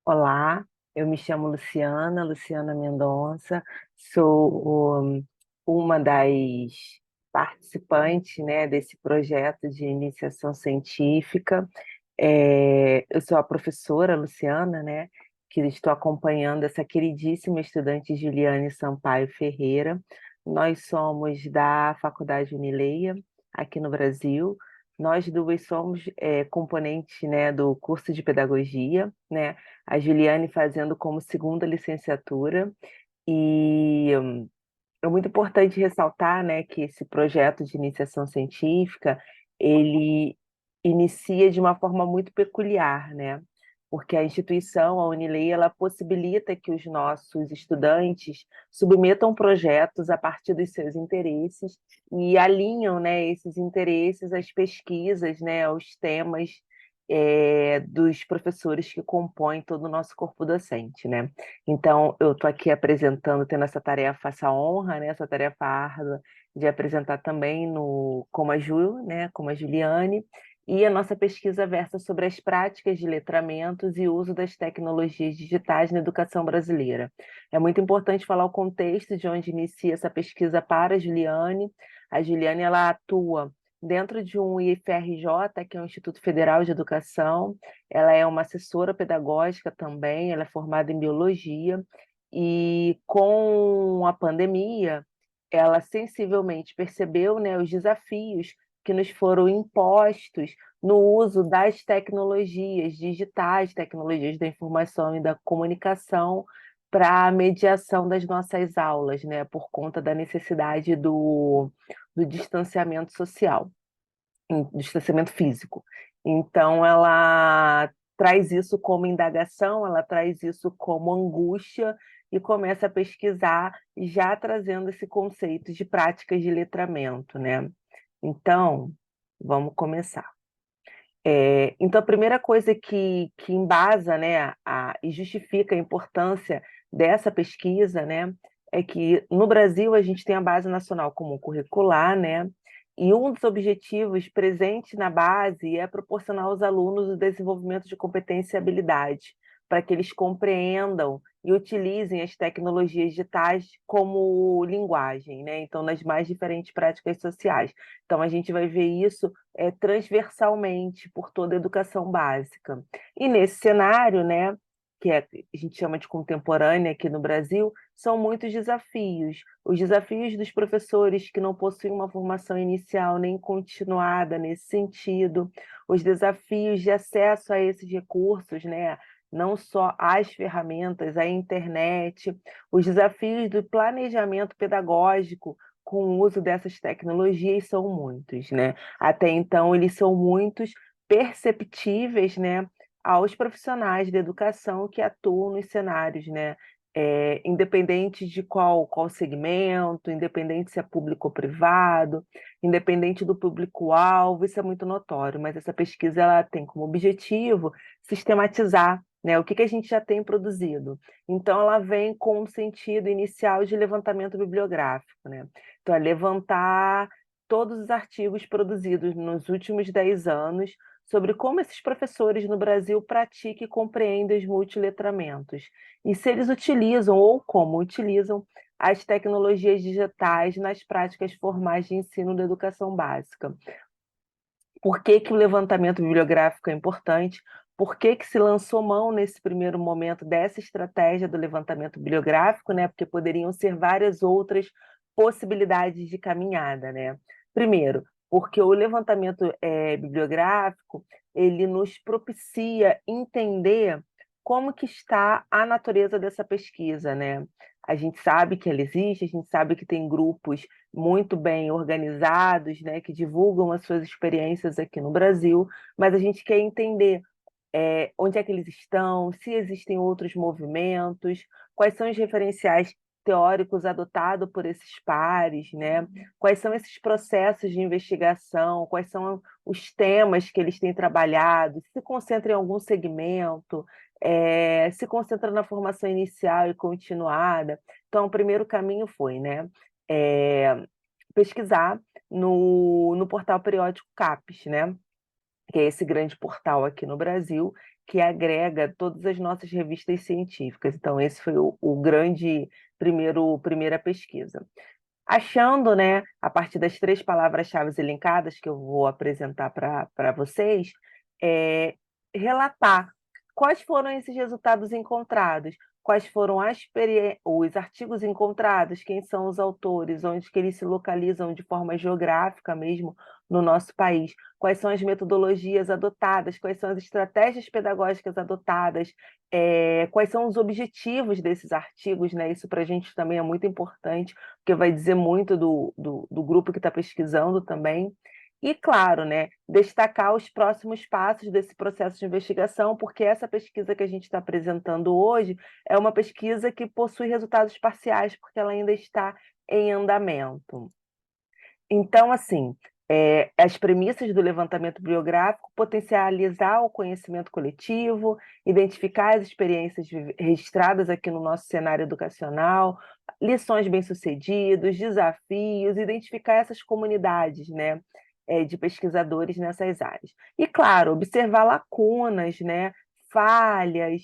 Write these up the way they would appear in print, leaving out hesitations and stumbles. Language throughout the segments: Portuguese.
Olá, eu me chamo Luciana Mendonça, sou uma das participantes, né, desse projeto de iniciação científica. Eu sou a professora Luciana, né, que estou acompanhando essa queridíssima estudante Juliane Sampaio Ferreira. Nós somos da Faculdade Unileia, aqui no Brasil. Nós duas somos componentes, né, do curso de pedagogia, né? A Juliane fazendo como segunda licenciatura, e é muito importante ressaltar, né, que esse projeto de iniciação científica, ele inicia de uma forma muito peculiar, né? Porque a instituição, a Unilei, ela possibilita que os nossos estudantes submetam projetos a partir dos seus interesses e alinham, né, esses interesses às pesquisas, né, aos temas dos professores que compõem todo o nosso corpo docente, né? Então, eu estou aqui apresentando, tendo essa tarefa, essa honra, né, essa tarefa árdua de apresentar também como a Ju, né, como a Juliane, e a nossa pesquisa versa sobre as práticas de letramentos e uso das tecnologias digitais na educação brasileira. É muito importante falar o contexto de onde inicia essa pesquisa para a Juliane. A Juliane, ela atua dentro de um IFRJ, que é o Instituto Federal de Educação. Ela é uma assessora pedagógica também, ela é formada em biologia, e com a pandemia, ela sensivelmente percebeu, né, os desafios que nos foram impostos no uso das tecnologias digitais, tecnologias da informação e da comunicação, para a mediação das nossas aulas, né, por conta da necessidade do distanciamento social, distanciamento físico. Então, ela traz isso como indagação, ela traz isso como angústia e começa a pesquisar, já trazendo esse conceito de práticas de letramento, né? Então, vamos começar. Então, a primeira coisa que embasa, né, e justifica a importância dessa pesquisa, né, é que no Brasil a gente tem a Base Nacional Comum Curricular, né, e um dos objetivos presentes na base é proporcionar aos alunos o desenvolvimento de competência e habilidade, para que eles compreendam e utilizem as tecnologias digitais como linguagem, né, então nas mais diferentes práticas sociais. Então, a gente vai ver isso transversalmente por toda a educação básica. E nesse cenário, né, a gente chama de contemporânea aqui no Brasil, são muitos desafios. Os desafios dos professores que não possuem uma formação inicial nem continuada nesse sentido, os desafios de acesso a esses recursos, né, não só às ferramentas, à internet, os desafios do planejamento pedagógico com o uso dessas tecnologias são muitos, né? Até então, eles são muitos perceptíveis, né, aos profissionais da educação que atuam nos cenários, né? Independente de qual segmento, independente se é público ou privado, independente do público-alvo, isso é muito notório, mas essa pesquisa ela tem como objetivo sistematizar, né, o que a gente já tem produzido. Então, ela vem com um sentido inicial de levantamento bibliográfico, né? Então, é levantar todos os artigos produzidos nos últimos 10 anos sobre como esses professores no Brasil praticam e compreendem os multiletramentos, e se eles utilizam ou como utilizam as tecnologias digitais nas práticas formais de ensino da educação básica. Por que que o levantamento bibliográfico é importante? Por que que se lançou mão nesse primeiro momento dessa estratégia do levantamento bibliográfico, né? Porque poderiam ser várias outras possibilidades de caminhada, né? Primeiro, porque o levantamento bibliográfico ele nos propicia entender como que está a natureza dessa pesquisa, né? A gente sabe que ela existe, a gente sabe que tem grupos muito bem organizados, né, que divulgam as suas experiências aqui no Brasil, mas a gente quer entender onde é que eles estão, se existem outros movimentos, quais são os referenciais teóricos adotados por esses pares, né? Quais são esses processos de investigação, quais são os temas que eles têm trabalhado, se concentra em algum segmento, se concentra na formação inicial e continuada. Então, o primeiro caminho foi, né? É, pesquisar no portal periódico CAPES, né? Que é esse grande portal aqui no Brasil, que agrega todas as nossas revistas científicas. Então, esse foi o grande primeira pesquisa. Achando, né, a partir das 3 palavras-chave elencadas que eu vou apresentar para vocês, relatar quais foram esses resultados encontrados, quais foram os artigos encontrados, quem são os autores, onde que eles se localizam de forma geográfica mesmo no nosso país, quais são as metodologias adotadas, quais são as estratégias pedagógicas adotadas, quais são os objetivos desses artigos, né? Isso para a gente também é muito importante, porque vai dizer muito do grupo que está pesquisando também. E, claro, né, destacar os próximos passos desse processo de investigação, porque essa pesquisa que a gente está apresentando hoje é uma pesquisa que possui resultados parciais, porque ela ainda está em andamento. Então, assim, as premissas do levantamento biográfico, potencializar o conhecimento coletivo, identificar as experiências registradas aqui no nosso cenário educacional, lições bem-sucedidas, desafios, identificar essas comunidades, né, de pesquisadores nessas áreas. E, claro, observar lacunas, né, falhas,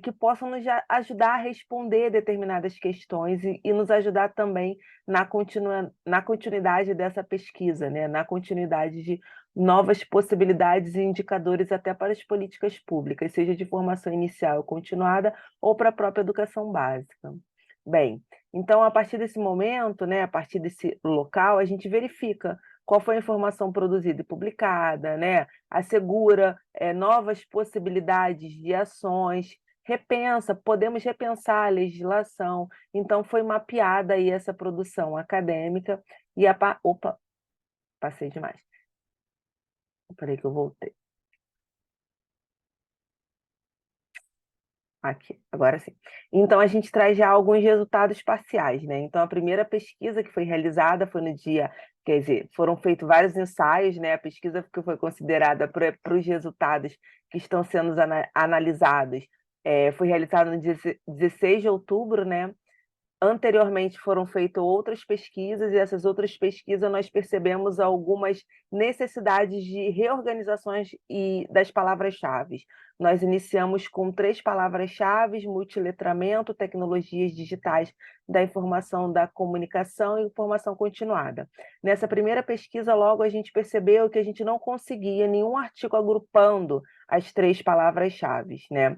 que possam nos ajudar a responder determinadas questões e nos ajudar também na continuidade dessa pesquisa, né? Na continuidade de novas possibilidades e indicadores até para as políticas públicas, seja de formação inicial ou continuada ou para a própria educação básica. Bem, então, a partir desse momento, né, a partir desse local, a gente verifica qual foi a informação produzida e publicada, né? Assegura novas possibilidades de ações, podemos repensar a legislação. Então, foi mapeada aí essa produção acadêmica e Opa, passei demais. Peraí que eu voltei. Aqui, agora sim. Então, a gente traz já alguns resultados parciais, né? Então, a primeira pesquisa que foi realizada foi no dia, quer dizer, foram feitos vários ensaios, né? A pesquisa que foi considerada para os resultados que estão sendo analisados foi realizada no dia 16 de outubro, né? Anteriormente foram feitas outras pesquisas, e essas outras pesquisas nós percebemos algumas necessidades de reorganizações das palavras-chave. Nós iniciamos com 3 palavras-chave: multiletramento, tecnologias digitais da informação da comunicação e informação continuada. Nessa primeira pesquisa, logo a gente percebeu que a gente não conseguia nenhum artigo agrupando as 3 palavras-chave, né?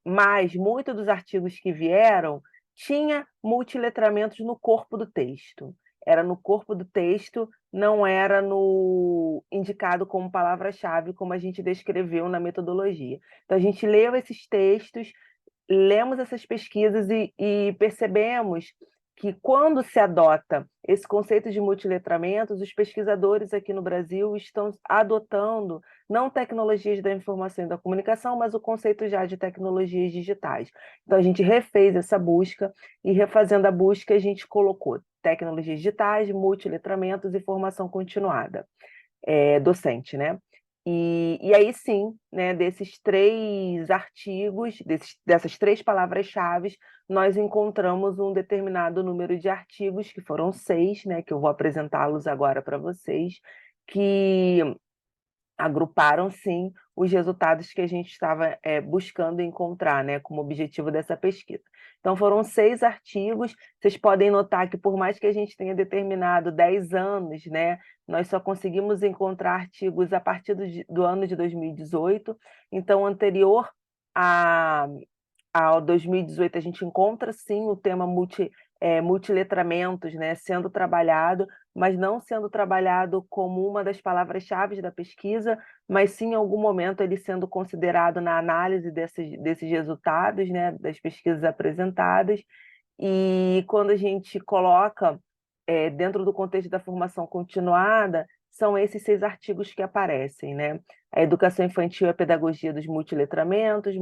Mas muitos dos artigos que vieram tinha multiletramentos no corpo do texto. Era no corpo do texto, não era no indicado como palavra-chave, como a gente descreveu na metodologia. Então, a gente leu esses textos, lemos essas pesquisas e percebemos que, quando se adota esse conceito de multiletramentos, os pesquisadores aqui no Brasil estão adotando não tecnologias da informação e da comunicação, mas o conceito já de tecnologias digitais. Então, a gente refez essa busca, e refazendo a busca, a gente colocou tecnologias digitais, multiletramentos e formação continuada, docente, né? E aí sim, né, desses 3 artigos, dessas 3 palavras-chave, nós encontramos um determinado número de artigos, que foram 6, né, que eu vou apresentá-los agora para vocês, que agruparam, sim, os resultados que a gente estava buscando encontrar, né, como objetivo dessa pesquisa. Então, foram 6 artigos. Vocês podem notar que, por mais que a gente tenha determinado 10 anos, né, nós só conseguimos encontrar artigos a partir do ano de 2018. Então, anterior a, ao 2018, a gente encontra, sim, o tema multiletramentos, né, sendo trabalhado, mas não sendo trabalhado como uma das palavras-chave da pesquisa, mas sim, em algum momento, ele sendo considerado na análise desses resultados, né, das pesquisas apresentadas. E quando a gente coloca dentro do contexto da formação continuada, são esses 6 artigos que aparecem, né? A educação infantil e a pedagogia dos multiletramentos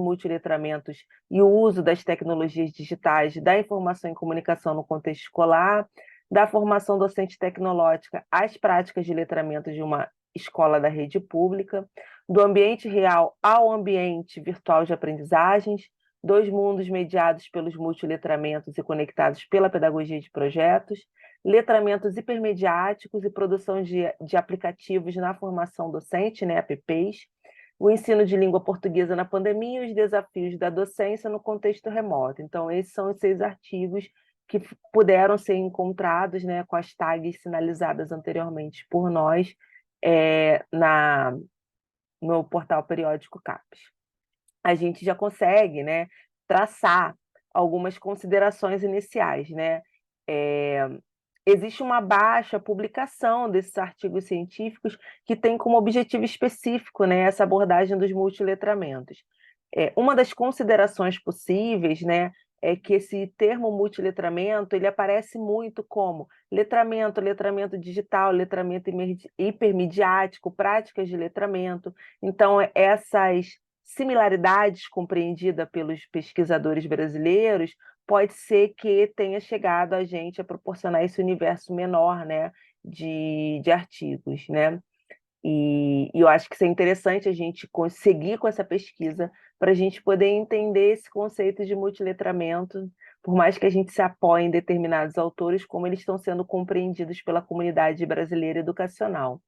e o uso das tecnologias digitais da informação e comunicação no contexto escolar, da formação docente tecnológica às práticas de letramento de uma escola da rede pública, do ambiente real ao ambiente virtual de aprendizagens, 2 mundos mediados pelos multiletramentos e conectados pela pedagogia de projetos, letramentos hipermediáticos e produção de aplicativos na formação docente, né, apps, o ensino de língua portuguesa na pandemia e os desafios da docência no contexto remoto. Então, esses são os 6 artigos que puderam ser encontrados, né, com as tags sinalizadas anteriormente por nós, no portal periódico CAPES. A gente já consegue, né, traçar algumas considerações iniciais, né? Existe uma baixa publicação desses artigos científicos que tem como objetivo específico, né, essa abordagem dos multiletramentos. Uma das considerações possíveis, né, é que esse termo multiletramento ele aparece muito como letramento, letramento digital, letramento hipermediático, práticas de letramento. Então, essas similaridades compreendidas pelos pesquisadores brasileiros pode ser que tenha chegado a gente a proporcionar esse universo menor, né, de artigos, né? E eu acho que isso é interessante a gente conseguir com essa pesquisa para a gente poder entender esse conceito de multiletramento, por mais que a gente se apoie em determinados autores, como eles estão sendo compreendidos pela comunidade brasileira educacional.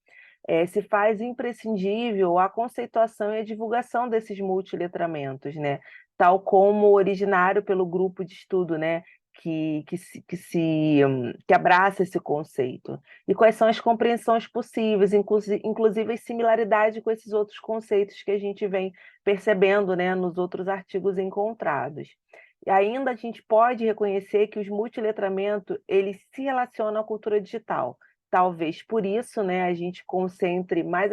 Se faz imprescindível a conceituação e a divulgação desses multiletramentos, né? Tal como originário pelo grupo de estudo, né? Que abraça esse conceito. E quais são as compreensões possíveis, inclusive as similaridades com esses outros conceitos que a gente vem percebendo, né, nos outros artigos encontrados. E ainda a gente pode reconhecer que os multiletramentos eles se relacionam à cultura digital. Talvez por isso, né, a gente concentre mais,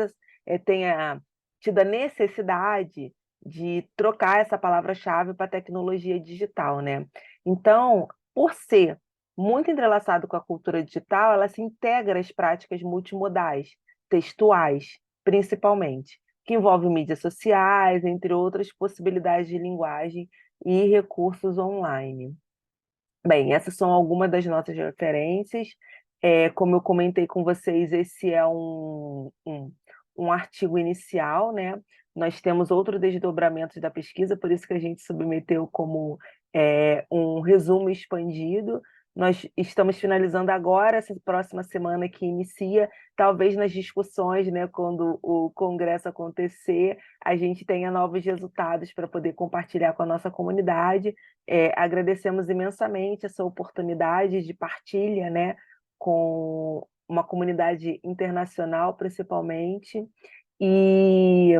tenha tido a necessidade de trocar essa palavra-chave para tecnologia digital, né? Então, por ser muito entrelaçado com a cultura digital, ela se integra às práticas multimodais, textuais, principalmente, que envolvem mídias sociais, entre outras possibilidades de linguagem e recursos online. Bem, essas são algumas das nossas referências. Como eu comentei com vocês, esse é um artigo inicial, né? Nós temos outros desdobramentos da pesquisa, por isso que a gente submeteu como um resumo expandido. Nós estamos finalizando agora, essa próxima semana que inicia, talvez nas discussões, né, quando o congresso acontecer, a gente tenha novos resultados para poder compartilhar com a nossa comunidade. Agradecemos imensamente essa oportunidade de partilha, né, com uma comunidade internacional, principalmente, e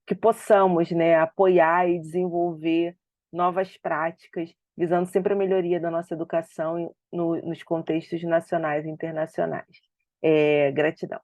que possamos, né, apoiar e desenvolver novas práticas, visando sempre a melhoria da nossa educação nos contextos nacionais e internacionais. Gratidão.